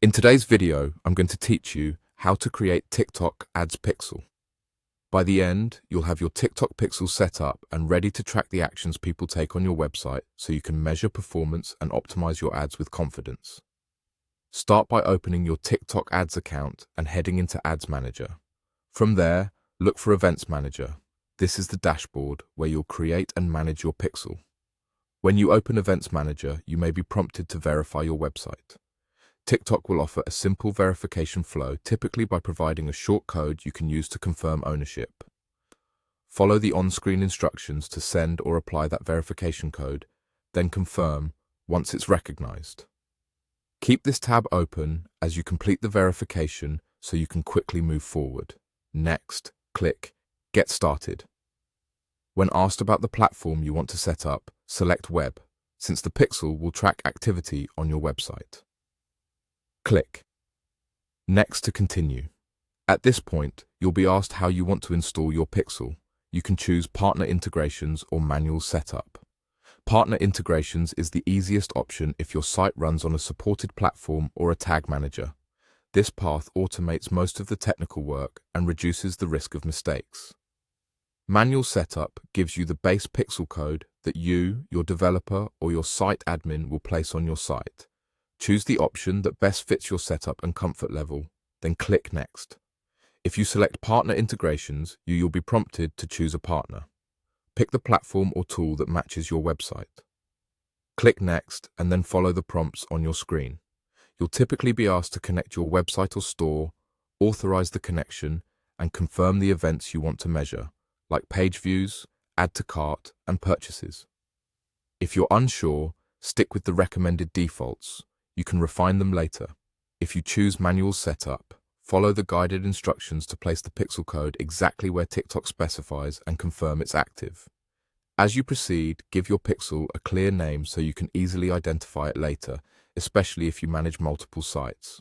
In today's video, I'm going to teach you how to create TikTok Ads Pixel. By the end, you'll have your TikTok Pixel set up and ready to track the actions people take on your website so you can measure performance and optimize your ads with confidence. Start by opening your TikTok Ads account and heading into Ads Manager. From there, look for Events Manager. This is the dashboard where you'll create and manage your pixel. When you open Events Manager, you may be prompted to verify your website. TikTok will offer a simple verification flow, typically by providing a short code you can use to confirm ownership. Follow the on-screen instructions to send or apply that verification code, then confirm once it's recognized. Keep this tab open as you complete the verification so you can quickly move forward. Next, click Get Started. When asked about the platform you want to set up, select Web, since the pixel will track activity on your website. Click Next to continue. At this point, you'll be asked how you want to install your pixel. You can choose Partner Integrations or Manual Setup. Partner Integrations is the easiest option if your site runs on a supported platform or a tag manager. This path automates most of the technical work and reduces the risk of mistakes. Manual Setup gives you the base pixel code that you, your developer, or your site admin will place on your site. Choose the option that best fits your setup and comfort level, then click Next. If you select Partner Integrations, you'll be prompted to choose a partner. Pick the platform or tool that matches your website. Click Next and then follow the prompts on your screen. You'll typically be asked to connect your website or store, authorize the connection, and confirm the events you want to measure, like page views, add to cart, and purchases. If you're unsure, stick with the recommended defaults. You can refine them later. If you choose Manual Setup, follow the guided instructions to place the pixel code exactly where TikTok specifies and confirm it's active. As you proceed, give your pixel a clear name so you can easily identify it later, especially if you manage multiple sites.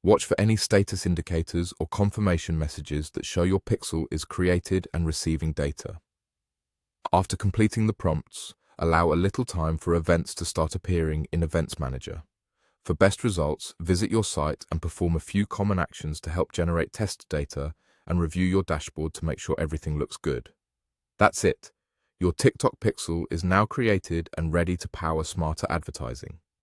Watch for any status indicators or confirmation messages that show your pixel is created and receiving data. After completing the prompts, allow a little time for events to start appearing in Events Manager. For best results, visit your site and perform a few common actions to help generate test data and review your dashboard to make sure everything looks good. That's it. Your TikTok Pixel is now created and ready to power smarter advertising.